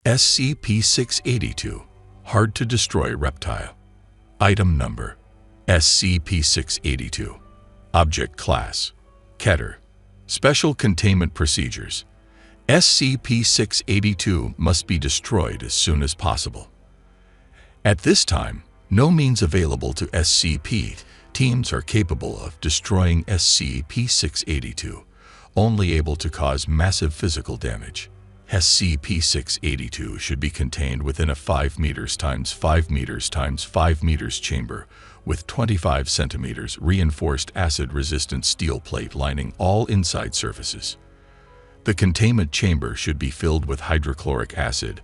SCP-682, hard to destroy reptile. Item number: SCP-682. Object class: Keter. Special containment procedures: SCP-682 must be destroyed as soon as possible. At this time, no means available to SCP teams are capable of destroying SCP-682, only able to cause massive physical damage. SCP-682 should be contained within a 5 meters x 5 meters x 5 meters chamber with 25 centimeters reinforced acid-resistant steel plate lining all inside surfaces. The containment chamber should be filled with hydrochloric acid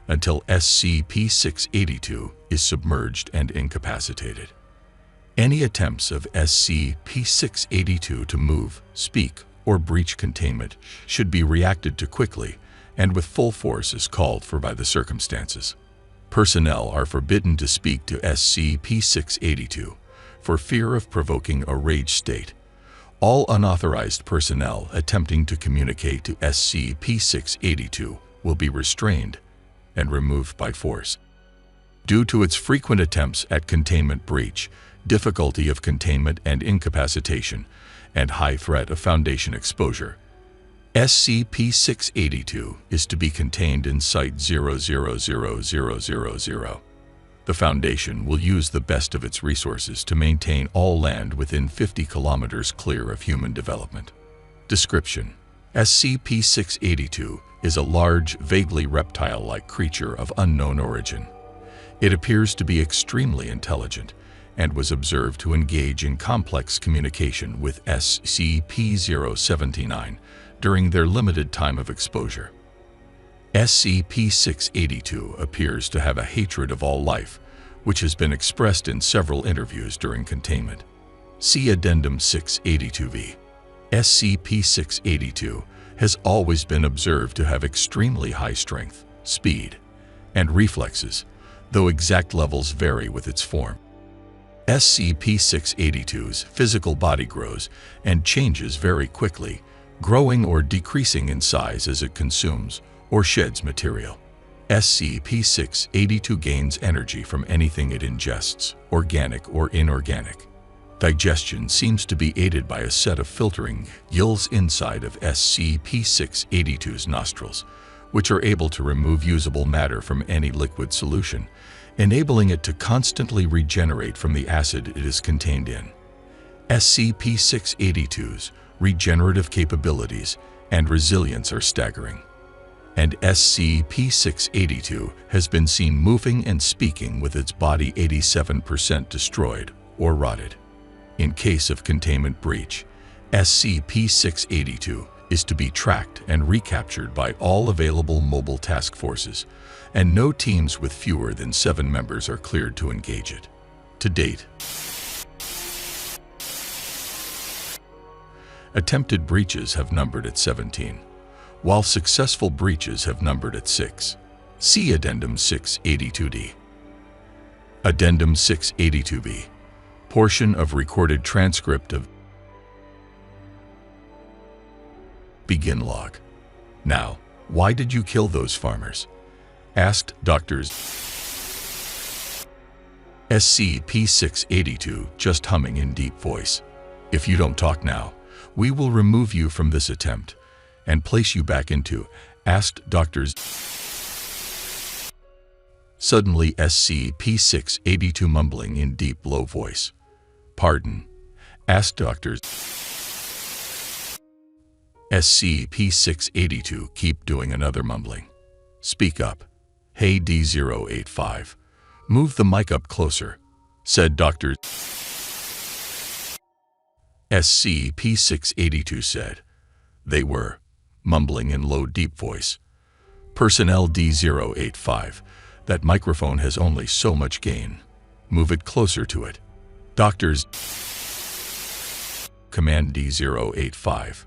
until SCP-682 is submerged and incapacitated. Any attempts of SCP-682 to move, speak, or breach containment should be reacted to quickly and with full force as called for by the circumstances. Personnel are forbidden to speak to SCP-682 for fear of provoking a rage state. All unauthorized personnel attempting to communicate to SCP-682 will be restrained and removed by force. Due to its frequent attempts at containment breach, difficulty of containment and incapacitation, and high threat of Foundation exposure, SCP-682 is to be contained in Site-00000. The Foundation will use the best of its resources to maintain all land within 50 kilometers clear of human development. Description: SCP-682 is a large, vaguely reptile-like creature of unknown origin. It appears to be extremely intelligent and was observed to engage in complex communication with SCP-079 during their limited time of exposure. SCP-682 appears to have a hatred of all life, which has been expressed in several interviews during containment. See Addendum 682-V. SCP-682 has always been observed to have extremely high strength, speed, and reflexes, though exact levels vary with its form. SCP-682's physical body grows and changes very quickly, growing or decreasing in size as it consumes or sheds material. SCP-682 gains energy from anything it ingests, organic or inorganic. Digestion seems to be aided by a set of filtering gills inside of SCP-682's nostrils, which are able to remove usable matter from any liquid solution, enabling it to constantly regenerate from the acid it is contained in. SCP-682's regenerative capabilities and resilience are staggering, and SCP-682 has been seen moving and speaking with its body 87% destroyed or rotted. In case of containment breach, SCP-682 is to be tracked and recaptured by all available mobile task forces, and no teams with fewer than 7 members are cleared to engage it. To date, attempted breaches have numbered at 17, while successful breaches have numbered at 6. See Addendum 682-D. Addendum 682-B. Portion of recorded transcript of Begin log. Now, why did you kill those farmers? Asked doctors. SCP-682 just humming in deep voice. If you don't talk now, we will remove you from this attempt and place you back into asked doctors. Suddenly SCP-682 mumbling in deep low voice. Pardon. Asked doctors. SCP-682 keep doing another mumbling. Speak up. Hey D085. Move the mic up closer, said Dr. SCP-682 said. They were mumbling in low deep voice. Personnel D085. That microphone has only so much gain. Move it closer to it. Doctors. Command D085.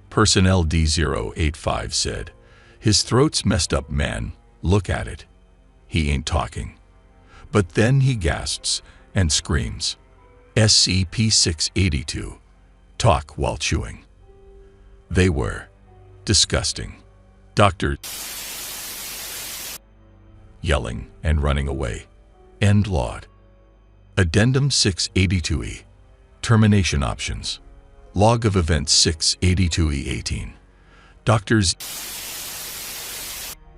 Personnel D085 said. His throat's messed up, man. Look at it. He ain't talking. But then he gasps and screams. SCP-682. Talk while chewing. They were disgusting. Dr. yelling, and running away. End log. Addendum 682E. Termination options. Log of Event 682E18. Doctors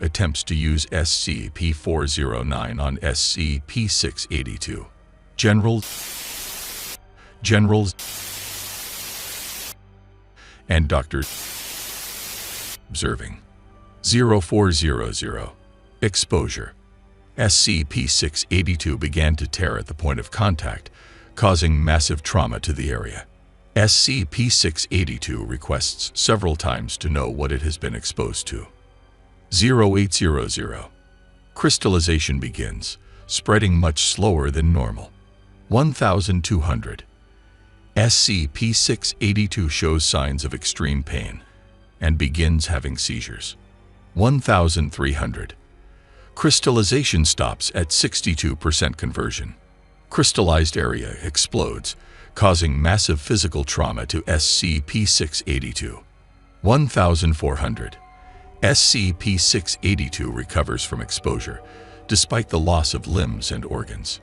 attempts to use SCP-409 on SCP-682. Generals and doctors observing. 0400. Exposure. SCP-682 began to tear at the point of contact, causing massive trauma to the area. SCP-682 requests several times to know what it has been exposed to. 0800. Crystallization begins, spreading much slower than normal. 1200. SCP-682 shows signs of extreme pain and begins having seizures. 1300. Crystallization stops at 62% conversion. Crystallized area explodes, causing massive physical trauma to SCP-682. 1400. SCP-682 recovers from exposure, despite the loss of limbs and organs.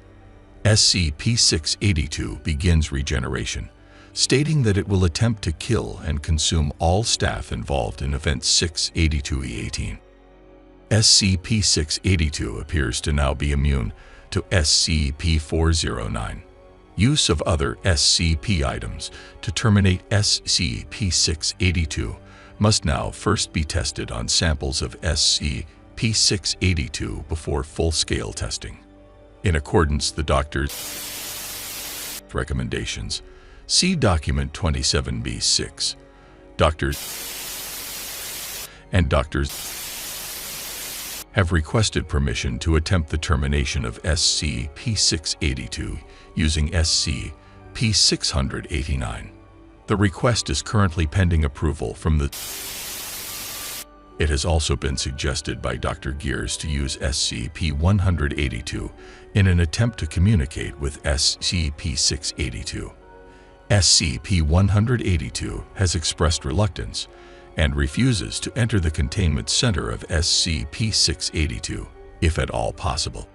SCP-682 begins regeneration, stating that it will attempt to kill and consume all staff involved in Event 682E18. SCP-682 appears to now be immune to SCP-409. Use of other SCP items to terminate SCP-682 must now first be tested on samples of SCP-682 before full-scale testing. In accordance with the doctor's recommendations, see Document 27B6. Doctors have requested permission to attempt the termination of SCP-682 using SCP-689. The request is currently pending approval from the... It has also been suggested by Dr. Gears to use SCP-182 in an attempt to communicate with SCP-682. SCP-182 has expressed reluctance and refuses to enter the containment center of SCP-682, if at all possible.